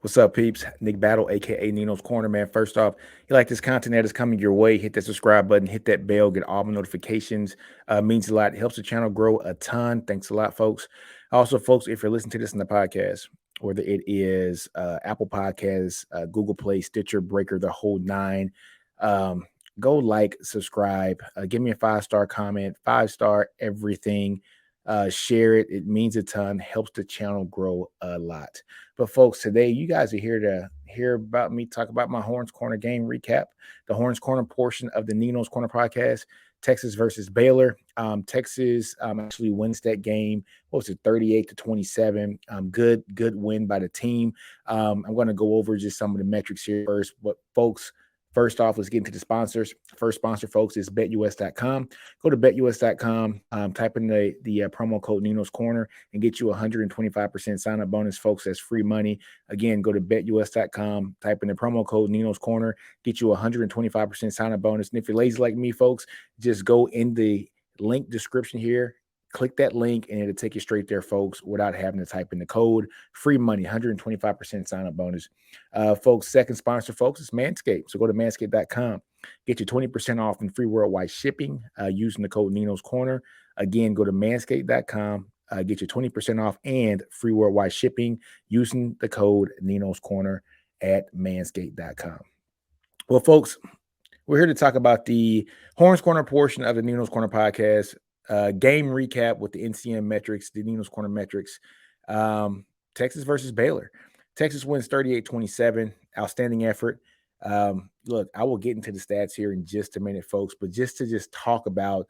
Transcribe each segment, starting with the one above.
What's up, peeps? Nick Battle, aka Nino's Corner, man. First off, you like this content that is coming your way, hit that subscribe button, hit that bell, get all my notifications. Means a lot. It helps the channel grow a ton. Thanks a lot, folks. Also, folks, if you're listening to this in the podcast, whether it is Apple Podcasts, Google Play, Stitcher, Breaker, the whole nine, um, go like, subscribe, give me a 5-star comment, 5-star everything. Share it. It means a ton. Helps the channel grow a lot. But folks, today you guys are here to hear about me talk about my Horns Corner game recap, the Horns Corner portion of the Ninos Corner podcast. Texas versus Baylor. Texas actually wins that game. What was it, 38-27? Good win by the team. I'm going to go over just some of the metrics here first. But folks, first off, let's get into the sponsors. First sponsor, folks, is betus.com. Go to betus.com, type in the promo code Ninos Corner and get you 125% sign up bonus, folks. That's free money. Again, go to betus.com, type in the promo code Ninos Corner, get you 125% sign up bonus. And if you're lazy like me, folks, just go in the link description here. Click that link and it'll take you straight there, folks, without having to type in the code. Free money, 125% sign up bonus. Folks, second sponsor, folks, is Manscaped. So go to manscaped.com. Get you 20% off and free worldwide shipping using the code Ninos Corner. Again, go to manscaped.com. Get you 20% off and free worldwide shipping using the code Ninos Corner at manscaped.com. Well, folks, we're here to talk about the Horns Corner portion of the Ninos Corner podcast. Game recap with the NCN metrics, the Ninos Corner metrics. Texas versus Baylor. Texas wins 38-27. Outstanding effort. Look, I will get into the stats here in just a minute, folks, but just to talk about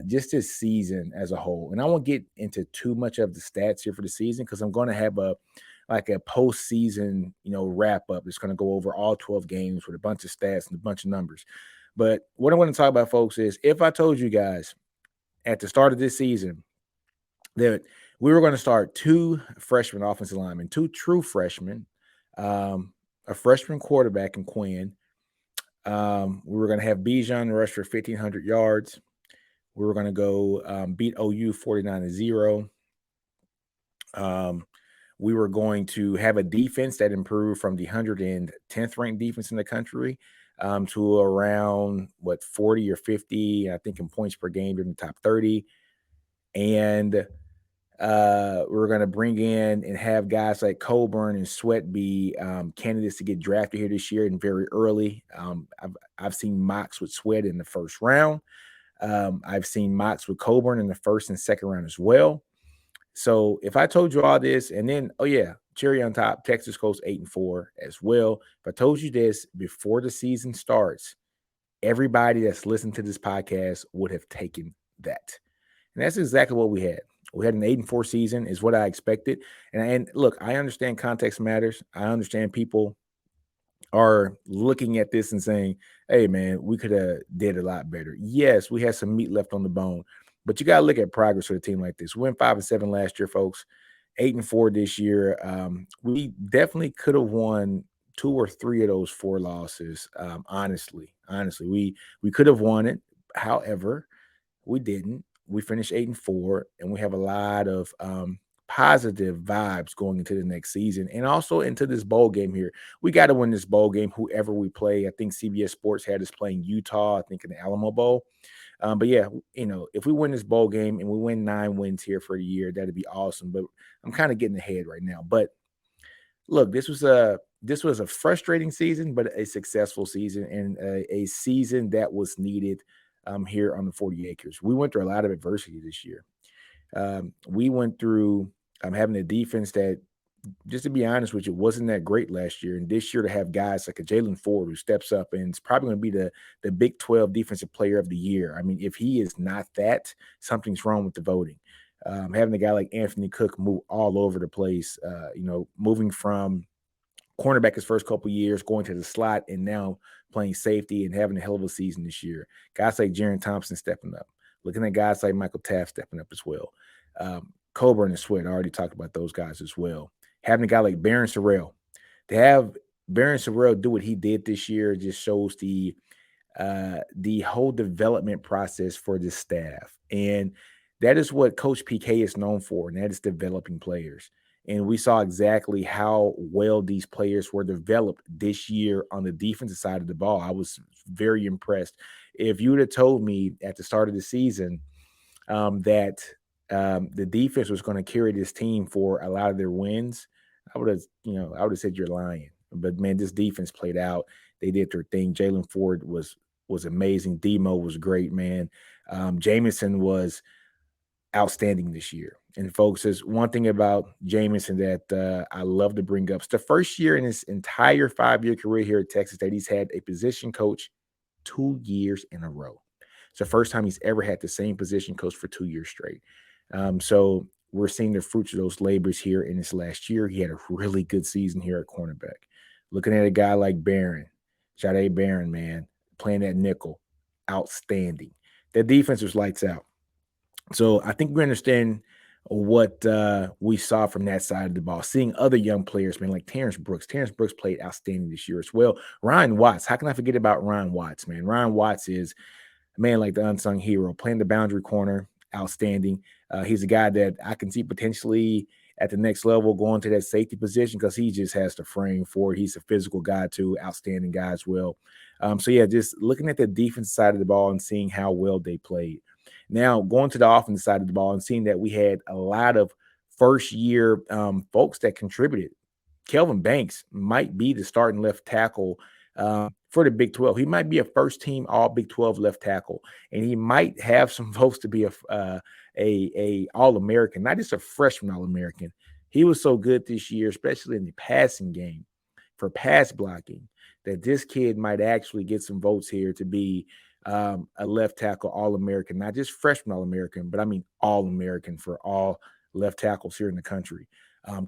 just this season as a whole. And I won't get into too much of the stats here for the season because I'm going to have a postseason, wrap up. It's going to go over all 12 games with a bunch of stats and a bunch of numbers. But what I want to talk about, folks, is if I told you guys at the start of this season that we were going to start two freshman offensive linemen, two true freshmen, a freshman quarterback in Quinn. We were going to have Bijan rush for 1,500 yards. We were going to go beat OU 49-0. We were going to have a defense that improved from the 110th ranked defense in the country to around 40 or 50, I think, in points per game in the top 30. And we're going to bring in and have guys like Coburn and Sweat be candidates to get drafted here this year and very early. I've seen mocks with Sweat in the first round. I've seen mocks with Coburn in the first and second round as well. So if I told you all this, and then, cherry on top, Texas goes 8-4 as well. If I told you this before the season starts, everybody that's listened to this podcast would have taken that. And that's exactly what we had. We had an 8-4 season is what I expected. And look, I understand context matters. I understand people are looking at this and saying, hey, man, we could have did a lot better. Yes, we had some meat left on the bone. But you got to look at progress for a team like this. We went 5-7 last year, folks. 8-4 this year. We definitely could have won 2 or 3 of those 4 losses. Honestly, we could have won it. However, we didn't. We finished 8-4, and we have a lot of positive vibes going into the next season and also into this bowl game here. We got to win this bowl game, whoever we play. I think CBS Sports had us playing Utah, I think in the Alamo Bowl. But yeah, if we win this bowl game and we win 9 wins here for the year, that'd be awesome. But I'm kind of getting ahead right now. But look, this was a frustrating season, but a successful season and a season that was needed here on the 40 acres. We went through a lot of adversity this year. We went through having a defense that, just to be honest with you, wasn't that great last year. And this year to have guys like a Jalen Ford who steps up and is probably going to be the Big 12 Defensive Player of the Year. I mean, if he is not that, something's wrong with the voting. Having a guy like Anthony Cook move all over the place, moving from cornerback his first couple years, going to the slot, and now playing safety and having a hell of a season this year. Guys like Jaron Thompson stepping up. Looking at guys like Michael Taft stepping up as well. Coburn and Sweat, I already talked about those guys as well. Having a guy like Barron Sorrell, to have Barron Sorrell do what he did this year just shows the whole development process for this staff. And that is what Coach PK is known for, and that is developing players. And we saw exactly how well these players were developed this year on the defensive side of the ball. I was very impressed. If you would have told me at the start of the season that the defense was going to carry this team for a lot of their wins, I would have said you're lying. But man, this defense played out. They did their thing. Jalen Ford was amazing. Demo was great, man. Jamison was outstanding this year. And folks, there's one thing about Jamison that I love to bring up. It's the first year in his entire 5-year career here at Texas that he's had a position coach 2 years in a row. It's the first time he's ever had the same position coach for 2 years straight. So we're seeing the fruits of those labors here in this last year. He had a really good season here at cornerback. Looking at a guy like Barron, Jade Barron, man, playing that nickel, outstanding. That defense was lights out. So I think we understand what we saw from that side of the ball. Seeing other young players, man, like Terrence Brooks. Terrence Brooks played outstanding this year as well. Ryan Watts. How can I forget about Ryan Watts, man? Ryan Watts is man, like the unsung hero, playing the boundary corner, outstanding. He's a guy that I can see potentially at the next level going to that safety position because he just has the frame for it. He's a physical guy too, outstanding guy as well. So yeah, just looking at the defense side of the ball and seeing how well they played. Now going to the offense side of the ball and seeing that we had a lot of first year folks that contributed. Kelvin Banks might be the starting left tackle for the Big 12. He might be a first team All Big 12 left tackle, and he might have some votes to be a All American, not just a freshman All American. He was so good this year, especially in the passing game for pass blocking, that this kid might actually get some votes here to be a left tackle All American, not just freshman All American, but I mean All American for all left tackles here in the country.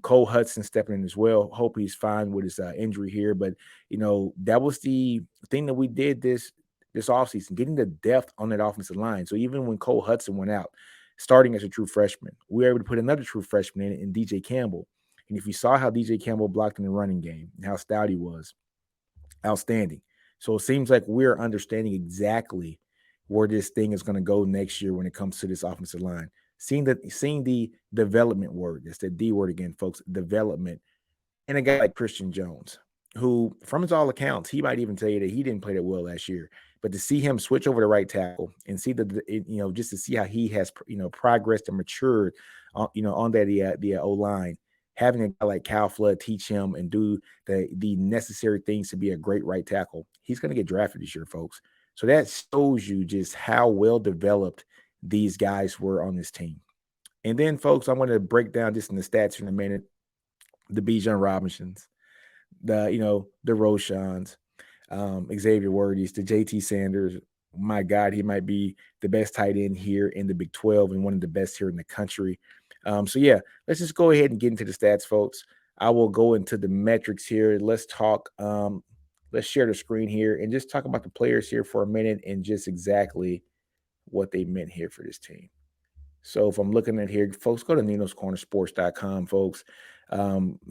Cole Hudson stepping in as well. Hope he's fine with his injury here, but that was the thing that we did this offseason, getting the depth on that offensive line. So even when Cole Hudson went out, starting as a true freshman, we were able to put another true freshman in DJ Campbell. And if you saw how DJ Campbell blocked in the running game and how stout he was, outstanding. So it seems like we're understanding exactly where this thing is going to go next year when it comes to this offensive line. Seeing the development word, that's the D word again, folks, development. And a guy like Christian Jones, who, from his all accounts, he might even tell you that he didn't play that well last year. But to see him switch over to right tackle and see just to see how he has, progressed and matured, on that the O line, having a guy like Cal Flood teach him and do the necessary things to be a great right tackle, he's going to get drafted this year, folks. So that shows you just how well developed these guys were on this team. And then, folks, I'm going to break down just in the stats in a minute. The Bijan Robinsons, the RoShauns, Xavier Worthies, the JT Sanders. My God, he might be the best tight end here in the Big 12 and one of the best here in the country. So yeah, let's just go ahead and get into the stats, folks. I will go into the metrics here. Let's talk. Let's share the screen here and just talk about the players here for a minute and just exactly what they meant here for this team. So if I'm looking at here, folks, go to NinosCornerSports.com, folks.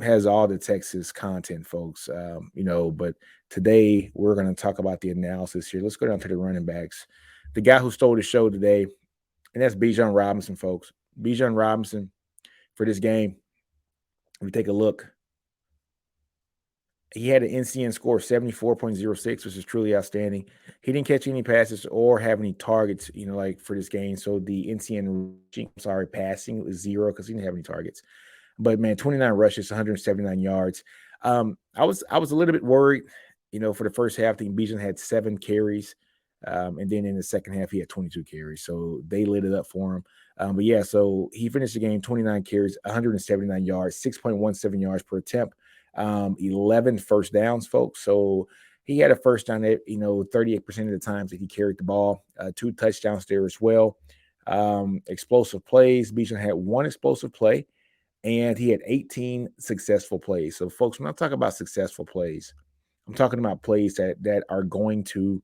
Has all the Texas content, folks. But today we're going to talk about the analysis here. Let's go down to the running backs. The guy who stole the show today, and that's Bijan Robinson, folks. Bijan Robinson for this game. If we take a look, he had an NCN score of 74.06, which is truly outstanding. He didn't catch any passes or have any targets, like for this game. So the NCN, passing was 0 because he didn't have any targets. But man, 29 rushes, 179 yards. I was a little bit worried, for the first half. I think Bijan had 7 carries. And then in the second half, he had 22 carries. So they lit it up for him. But yeah, so he finished the game 29 carries, 179 yards, 6.17 yards per attempt. 11 first downs, folks. So he had a first down at 38% of the times that he carried the ball. 2 touchdowns there as well. Explosive plays. Bijan had 1 explosive play, and he had 18 successful plays. So, folks, when I'm talking about successful plays, I'm talking about plays that are going to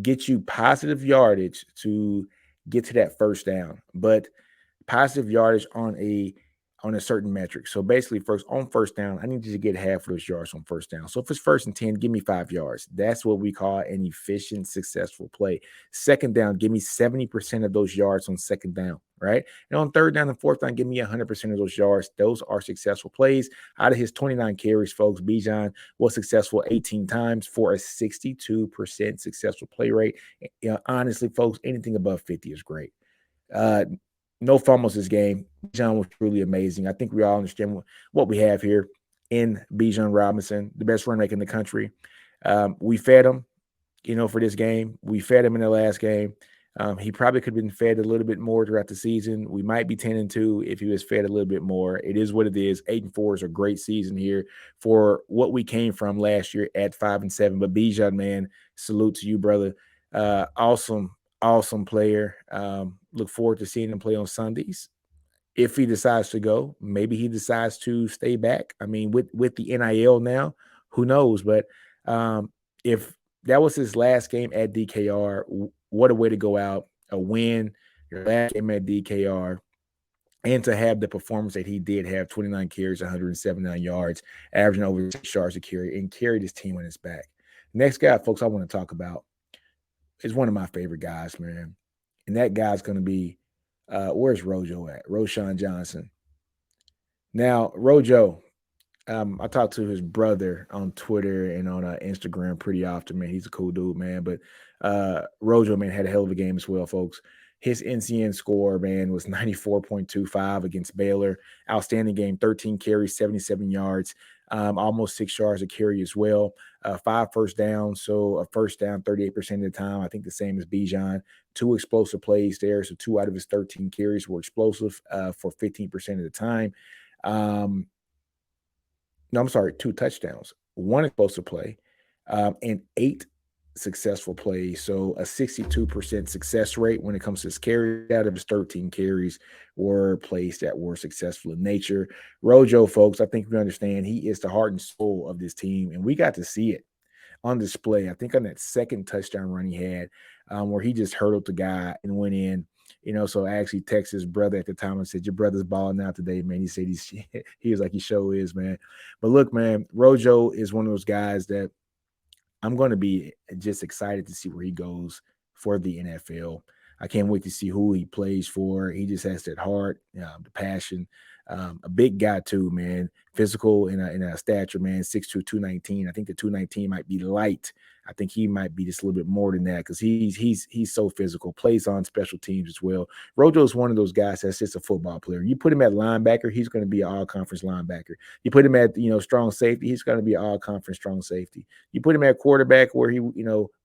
get you positive yardage to get to that first down, but positive yardage on on a certain metric. So basically, first on first down, I need you to get half of those yards on first down. So if it's 1st and 10, give me 5 yards. That's what we call an efficient, successful play. Second down, give me 70% of those yards on second down, right? And on third down and fourth down, give me 100% of those yards. Those are successful plays. Out of his 29 carries, folks, Bijan was successful 18 times for a 62% successful play rate. Honestly, folks, anything above 50 is great. Uh, no fumbles this game. Bijan was truly amazing. I think we all understand what we have here in Bijan Robinson, the best running back in the country. We fed him, for this game. We fed him in the last game. He probably could have been fed a little bit more throughout the season. We might be 10-2 if he was fed a little bit more. It is what it is. 8-4 is a great season here for what we came from last year at 5-7. But Bijan, man, salute to you, brother. Awesome player. Look forward to seeing him play on Sundays. If he decides to go, maybe he decides to stay back. I mean, with the NIL now, who knows? But if that was his last game at DKR, what a way to go out. A win, your last game at DKR, and to have the performance that he did have, 29 carries, 179 yards, averaging over 6 yards a carry, and carried his team on his back. Next guy, folks, I want to talk about is one of my favorite guys, man. And that guy's going to be, where's Rojo at? RoShaun Johnson. Now, Rojo, I talk to his brother on Twitter and on Instagram pretty often, man. He's a cool dude, man. But Rojo, man, had a hell of a game as well, folks. His NCN score, man, was 94.25 against Baylor. Outstanding game, 13 carries, 77 yards, almost 6 yards a carry as well. 5 first downs, so a first down 38% of the time. I think the same as Bijan. 2 explosive plays there, so 2 out of his 13 carries were explosive for 15% of the time. No, I'm sorry, 2 touchdowns, 1 explosive play, and 8 successful plays. So a 62% success rate when it comes to his carries. Out of his 13 carries were plays that were successful in nature. Rojo, folks, I think we understand he is the heart and soul of this team, and we got to see it on display. I think on that second touchdown run he had, where he just hurdled the guy and went in. So I actually texted his brother at the time and said, "Your brother's balling out today, man." He said he was like, "He sure is, man." But look, man, Rojo is one of those guys that I'm going to be just excited to see where he goes for the NFL. I can't wait to see who he plays for. He just has that heart, the passion. A big guy too, man. Physical in a stature, man. 6'2", 219. I think the 219 might be light. I think he might be just a little bit more than that because he's so physical. Plays on special teams as well. Rojo is one of those guys that's just a football player. You put him at linebacker, he's going to be an all-conference linebacker. You put him at strong safety, he's going to be an all-conference strong safety. You put him at quarterback where he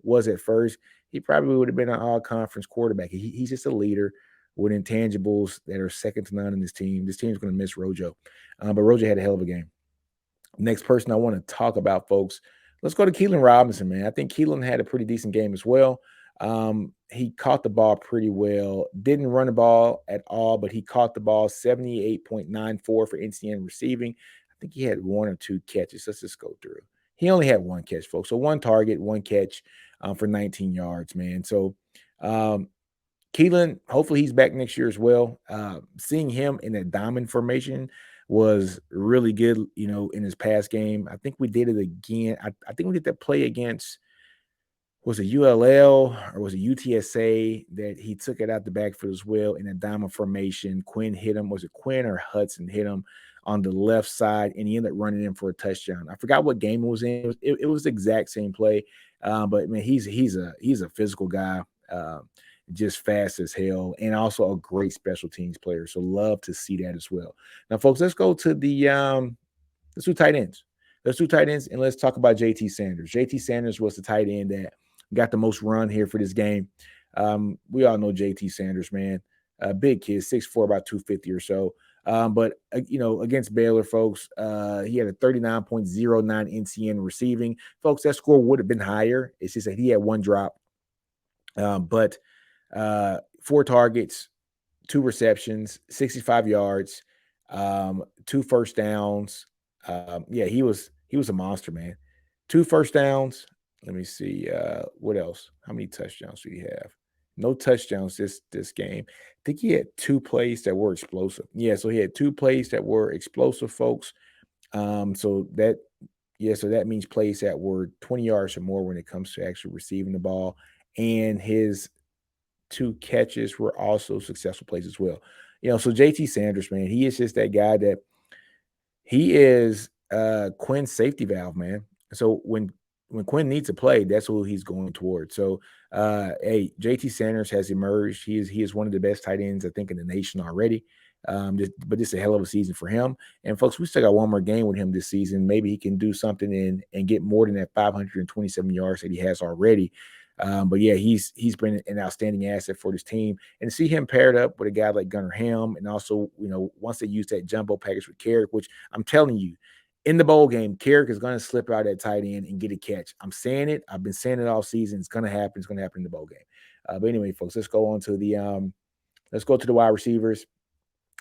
was at first, he probably would have been an all-conference quarterback. He's just a leader with intangibles that are second to none in this team. This team's going to miss Rojo. But Rojo had a hell of a game. Next person I want to talk about, folks, let's go to Keelan Robinson, man. I think Keelan had a pretty decent game as well. He caught the ball pretty well. Didn't run the ball at all, but he caught the ball, 78.94 for NCN receiving. I think he had 1 or 2 catches. Let's just go through. He only had 1 catch, folks. So 1 target, 1 catch for 19 yards, man. So Keelan, hopefully he's back next year as well. Seeing him in that diamond formation was really good, in his past game. I think we did it again. I think we did that play against, was it ULL or was it UTSA that he took it out the backfield as well in a diamond formation. Quinn hit him. Was it Quinn or Hudson hit him on the left side, and he ended up running in for a touchdown. I forgot what game it was in. It was the exact same play. But man, he's a physical guy. Just fast as hell, and also a great special teams player. So love to see that as well. Now, folks, let's go to let's do tight ends. Let's do tight ends, and let's talk about JT Sanders. JT Sanders was the tight end that got the most run here for this game. We all know JT Sanders, man. Big kid, 6'4", about 250 or so. But against Baylor, folks, he had a 39.09 NCN receiving. Folks, that score would have been higher. It's just that he had 1 drop. But 4 targets, 2 receptions, 65 yards, 2 first downs. He was a monster, man. 2 first downs. Let me see. What else? How many touchdowns do you have? No touchdowns this game. I think he had 2 plays that were explosive. Yeah, so he had 2 plays that were explosive, folks. So that yeah, so that means plays that were 20 yards or more when it comes to actually receiving the ball. And his 2 catches were also successful plays as well. So JT Sanders, man, he is just that guy that he is Quinn's safety valve, man. So when Quinn needs to play, that's who he's going towards. So hey, JT Sanders has emerged. He is one of the best tight ends, I think, in the nation already. But this is a hell of a season for him. And folks, we still got one more game with him this season. Maybe he can do something and get more than that 527 yards that he has already. But yeah, he's been an outstanding asset for this team. And to see him paired up with a guy like Gunnar Ham, and also, once they use that jumbo package with Carrick, which I'm telling you, in the bowl game, Carrick is going to slip out at tight end and get a catch. I'm saying it. I've been saying it all season. It's going to happen. It's going to happen in the bowl game. But anyway, folks, let's go to the wide receivers.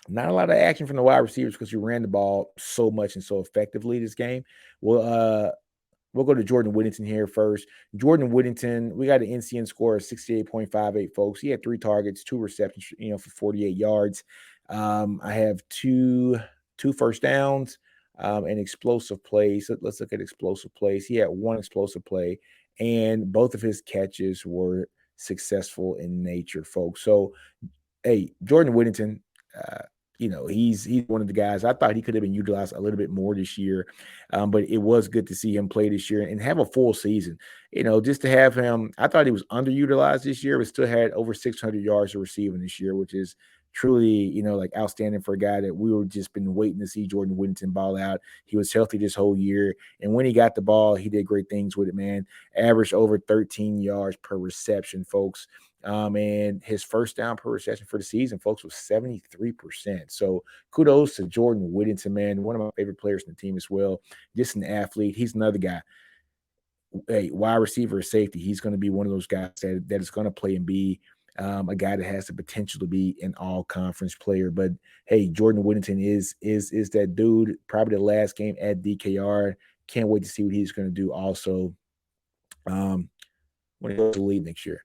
Not a lot of action from the wide receivers because you ran the ball so much and so effectively this game. We'll go to Jordan Whittington here first. Jordan Whittington, we got an NCN score of 68.58, folks. He had 3 targets, 2 receptions, for 48 yards. I have two first downs and explosive plays. Let's look at explosive plays. He had 1 explosive play, and both of his catches were successful in nature, folks. So, hey, Jordan Whittington, uh, he's one of the guys. I thought he could have been utilized a little bit more this year, but it was good to see him play this year and have a full season. Just to have him, I thought he was underutilized this year, but still had over 600 yards of receiving this year, which is truly, like outstanding for a guy that we were just been waiting to see Jordan Whittington ball out. He was healthy this whole year, and when he got the ball, he did great things with it, man. Averaged over 13 yards per reception, folks. And his first down per reception for the season, folks, was 73%. So kudos to Jordan Whittington, man. One of my favorite players in the team as well. Just an athlete. He's another guy. Hey, wide receiver or safety. He's going to be one of those guys that is going to play and be a guy that has the potential to be an all conference player. But hey, Jordan Whittington is that dude. Probably the last game at DKR. Can't wait to see what he's going to do also when he goes to the league next year.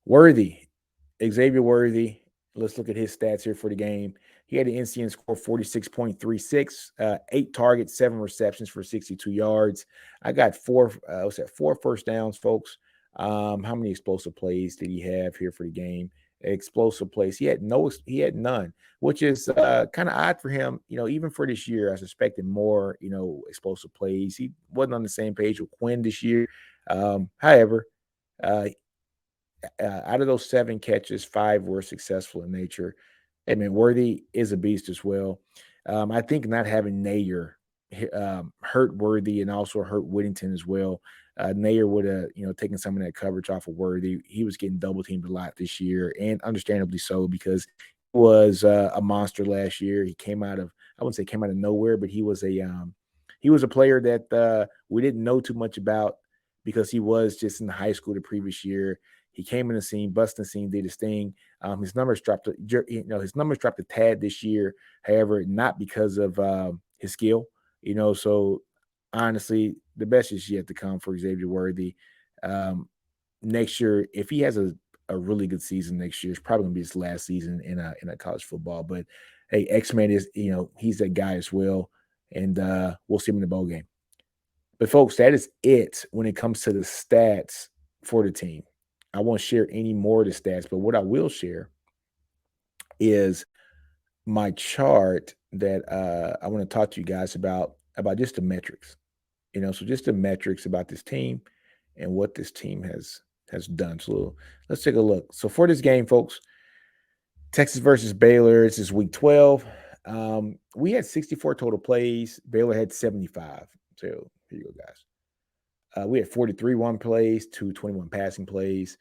Worthy, Xavier Worthy. Let's look at his stats here for the game. He had an NCN score 46.36, 8 targets, 7 receptions for 62 yards. I got 4 first downs, folks. How many explosive plays did he have here for the game? Explosive plays. He had none, which is kind of odd for him. Even for this year, I suspected more, explosive plays. He wasn't on the same page with Quinn this year. However, out of those 7 catches, 5 were successful in nature. I mean, Worthy is a beast as well. I think not having Nayer hurt Worthy and also hurt Whittington as well. Nayer would have, taken some of that coverage off of Worthy. He was getting double teamed a lot this year, and understandably so, because he was a monster last year. He came out of, I wouldn't say came out of nowhere, but he was a player that we didn't know too much about because he was just in high school the previous year. He came in the scene, busting the scene, did his thing. His numbers dropped, a tad this year. However, not because of his skill. So honestly, the best is yet to come for Xavier Worthy. Next year, if he has a really good season next year, it's probably gonna be his last season in a college football. But hey, X-Man is, he's that guy as well, and we'll see him in the bowl game. But folks, that is it when it comes to the stats for the team. I won't share any more of the stats, but what I will share is my chart that I want to talk to you guys about just the metrics. So just the metrics about this team and what this team has done. So let's take a look. So for this game, folks, Texas versus Baylor. This is week 12. We had 64 total plays. Baylor had 75. So here you go, guys. We had 43 run plays, 21 passing plays.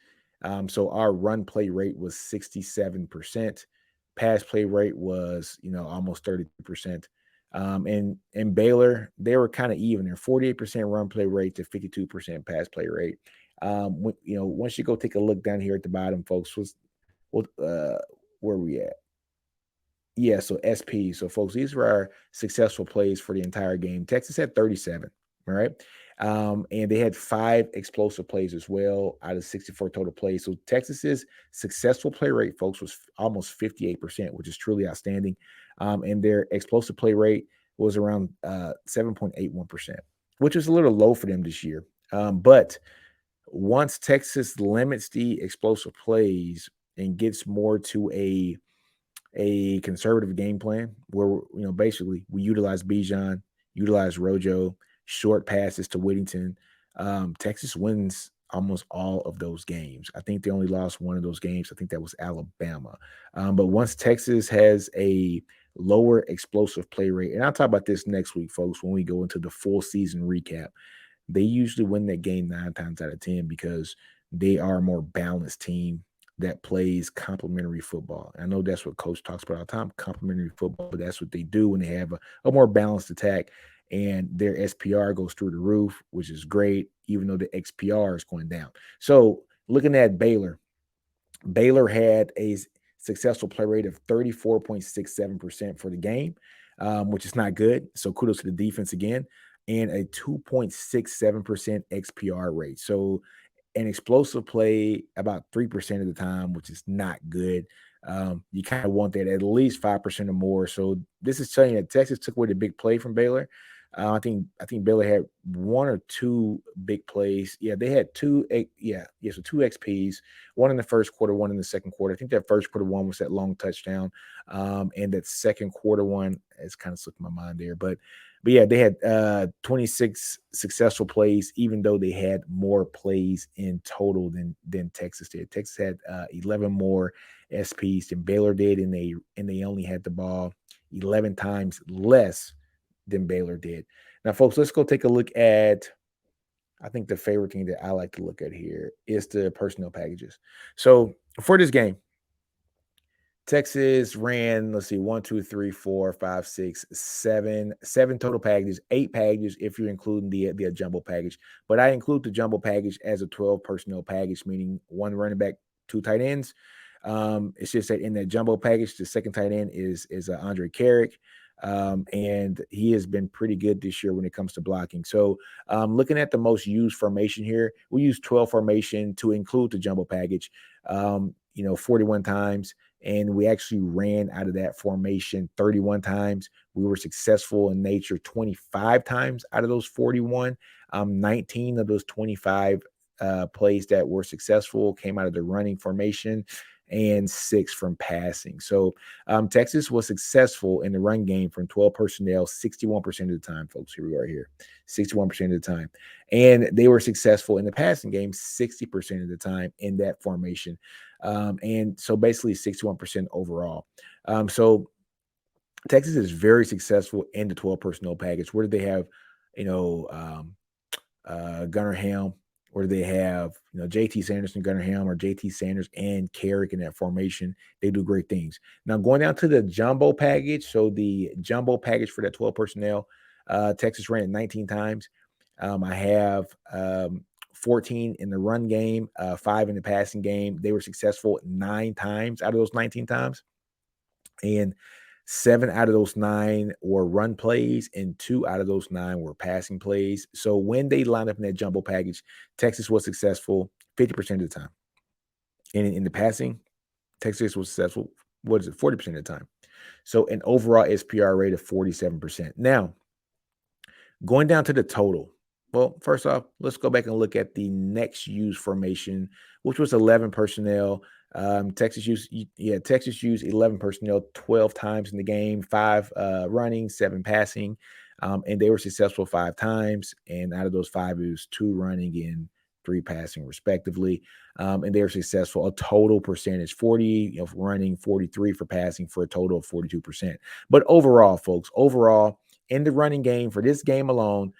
So our run play rate was 67%. Pass play rate was, almost 30%. And Baylor, they were kind of even there, 48% run play rate to 52% pass play rate. Once you go take a look down here at the bottom, folks, where we at? Yeah, so SP. So, folks, these were our successful plays for the entire game. Texas had 37. All right. And they had 5 explosive plays as well out of 64 total plays. So Texas's successful play rate, folks, was almost 58%, which is truly outstanding. And their explosive play rate was around 7.81%, which is a little low for them this year. But once Texas limits the explosive plays and gets more to a conservative game plan where basically we utilize Bijan, utilize Rojo, short passes to Whittington. Texas wins almost all of those games. I think they only lost one of those games. I think that was Alabama. But once Texas has a lower explosive play rate, and I'll talk about this next week, folks, when we go into the full season recap, they usually win that game 9 times out of 10 because they are a more balanced team that plays complementary football. I know that's what coach talks about all the time, complementary football, but that's what they do when they have a more balanced attack and their SPR goes through the roof, which is great, even though the XPR is going down. So looking at Baylor had a successful play rate of 34.67% for the game, which is not good. So kudos to the defense again, and a 2.67% XPR rate. So an explosive play about 3% of the time, which is not good. You kind of want that at least 5% or more. So this is telling you that Texas took away the big play from Baylor. I think Baylor had 1 or 2 big plays. Yeah, they had 2. So 2 XPs, one in the first quarter, one in the second quarter. I think that first quarter one was that long touchdown, and that second quarter one has kind of slipped my mind there. But yeah, they had 26 successful plays, even though they had more plays in total than Texas did. Texas had 11 more SPs than Baylor did, and they only had the ball 11 times less than Baylor did. Now, folks, let's go take a look at. I think the favorite thing that I like to look at here is the personnel packages. So for this game, Texas ran, let's see, 1, 2, 3, 4, 5, 6, 7 total packages, 8 packages if you're including the jumbo package. But I include the jumbo package as a 12 personnel package, meaning 1 running back, 2 tight ends. It's just that in that jumbo package, the second tight end is Andre Carrick. And he has been pretty good this year when it comes to blocking. So looking at the most used formation here, we use 12 formation to include the jumbo package, 41 times. And we actually ran out of that formation 31 times. We were successful in nature 25 times out of those 41. 19 of those 25 plays that were successful came out of the running formation and 6 from passing. So Texas was successful in the run game from 12 personnel 61% of the time, folks. Here we are here, 61% of the time. And they were successful in the passing game 60% of the time in that formation. And so basically 61% overall. So Texas is very successful in the 12 personnel package. Where do they have, Gunnar Helm? Or do they have, JT Sanders and Gunnar Helm, or JT Sanders and Carrick in that formation? They do great things. Now, going down to the jumbo package. So the jumbo package for that 12 personnel, Texas ran it 19 times. I have 14 in the run game, 5 in the passing game. They were successful 9 times out of those 19 times. And 7 out of those 9 were run plays, and 2 out of those 9 were passing plays. So when they lined up in that jumbo package, Texas was successful 50% of the time. And in the passing, Texas was successful, 40% of the time. So an overall SPR rate of 47%. Now, going down to the total. Well, first off, let's go back and look at the next used formation, which was 11 personnel. Texas used 11 personnel 12 times in the game, 5 running, 7 passing, and they were successful 5 times. And out of those 5, it was 2 running and 3 passing, respectively. And they were successful a total percentage 40 running, 43 for passing, for a total of 42%. But overall, folks, in the running game for this game alone,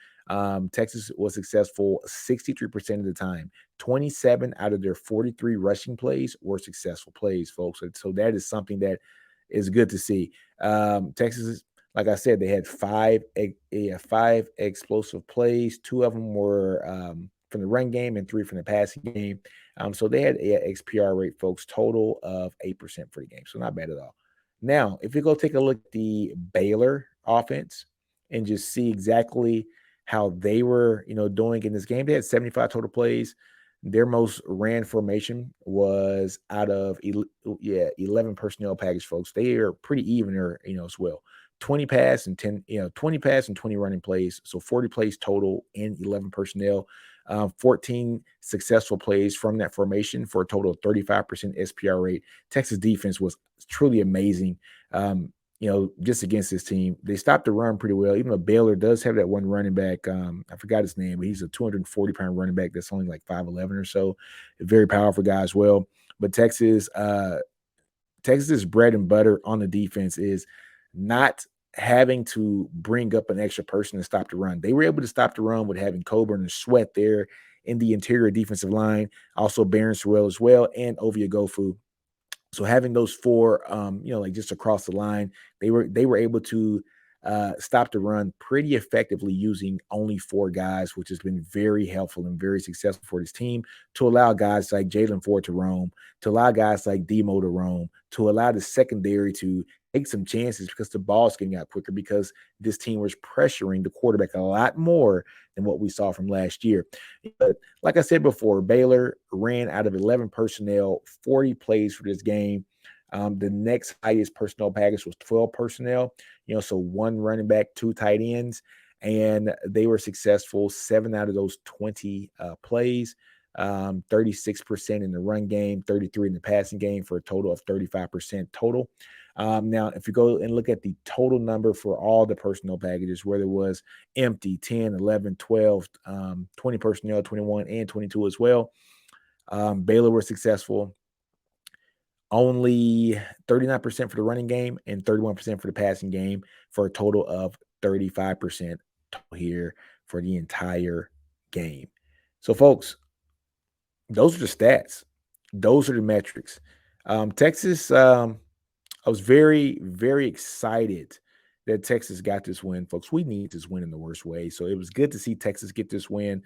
Texas was successful 63% of the time. 27 out of their 43 rushing plays were successful plays, folks. So that is something that is good to see. Texas, like I said, they had 5 explosive plays. 2 of them were from the run game and 3 from the passing game. So they had a XPR rate, folks, total of 8% for the game. So not bad at all. Now, if you go take a look at the Baylor offense and just see exactly how they were, doing in this game. They had 75 total plays. Their most ran formation was out of 11 personnel package, folks. They are pretty even there, as well. 20 pass and 10, 20 pass and 20 running plays. So 40 plays total in 11 personnel. 14 successful plays from that formation for a total of 35% SPR rate. Texas defense was truly amazing. Just against this team. They stopped the run pretty well, even though Baylor does have that one running back. I forgot his name, but he's a 240-pound running back that's only like 5'11 or so. A very powerful guy as well. But Texas's bread and butter on the defense is not having to bring up an extra person to stop the run. They were able to stop the run with having Coburn and Sweat there in the interior defensive line, also Barron Sorrell as well, and Ovia Gofu. So having those four, like just across the line, they were able to stop the run pretty effectively using only four guys, which has been very helpful and very successful for this team to allow guys like Jalen Ford to roam, to allow guys like Demo to roam, to allow the secondary to take some chances because the ball's getting out quicker because this team was pressuring the quarterback a lot more than what we saw from last year. But like I said before, Baylor ran out of 11 personnel, 40 plays for this game. The next highest personnel package was 12 personnel, so one running back, two tight ends, and they were successful 7 out of those 20 plays, 36% in the run game, 33 in the passing game for a total of 35% total. Now, if you go and look at the total number for all the personnel packages, whether it was empty, 10, 11, 12, 20 personnel, 21, and 22 as well, Baylor were successful. Only 39% for the running game and 31% for the passing game for a total of 35% here for the entire game. So, folks, those are the stats. Those are the metrics. Texas, I was very, very excited that Texas got this win, folks. We need this win in the worst way. So it was good to see Texas get this win.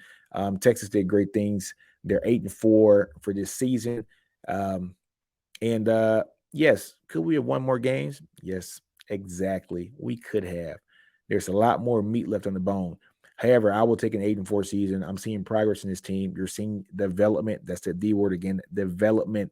Texas did great things. They're 8-4 for this season. And yes, could we have won more games? Yes, exactly. We could have. There's a lot more meat left on the bone. However, I will take an 8-4 season. I'm seeing progress in this team. You're seeing development. That's the D word again. Development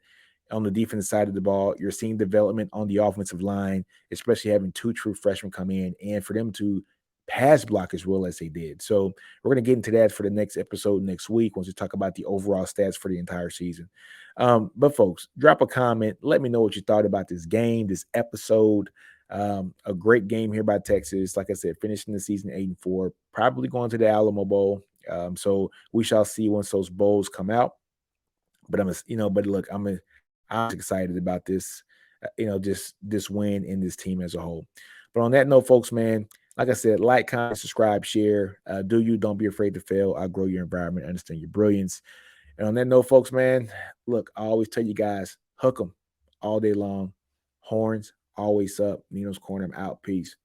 on the defensive side of the ball. You're seeing development on the offensive line, especially having two true freshmen come in and for them to pass block as well as they did. So we're going to get into that for the next episode next week once we talk about the overall stats for the entire season. But folks, drop a comment. Let me know what you thought about this game, this episode. A great game here by Texas. Like I said, finishing the season 8-4, probably going to the Alamo Bowl. So we shall see once those bowls come out. But I'm excited about this, just this win and this team as a whole. But on that note, folks, man, like I said, like, comment, subscribe, share. Don't be afraid to fail. I'll grow your environment, understand your brilliance. And on that note, folks, man, look, I always tell you guys, hook them all day long. Horns always up. NinosCorner, I'm out. Peace.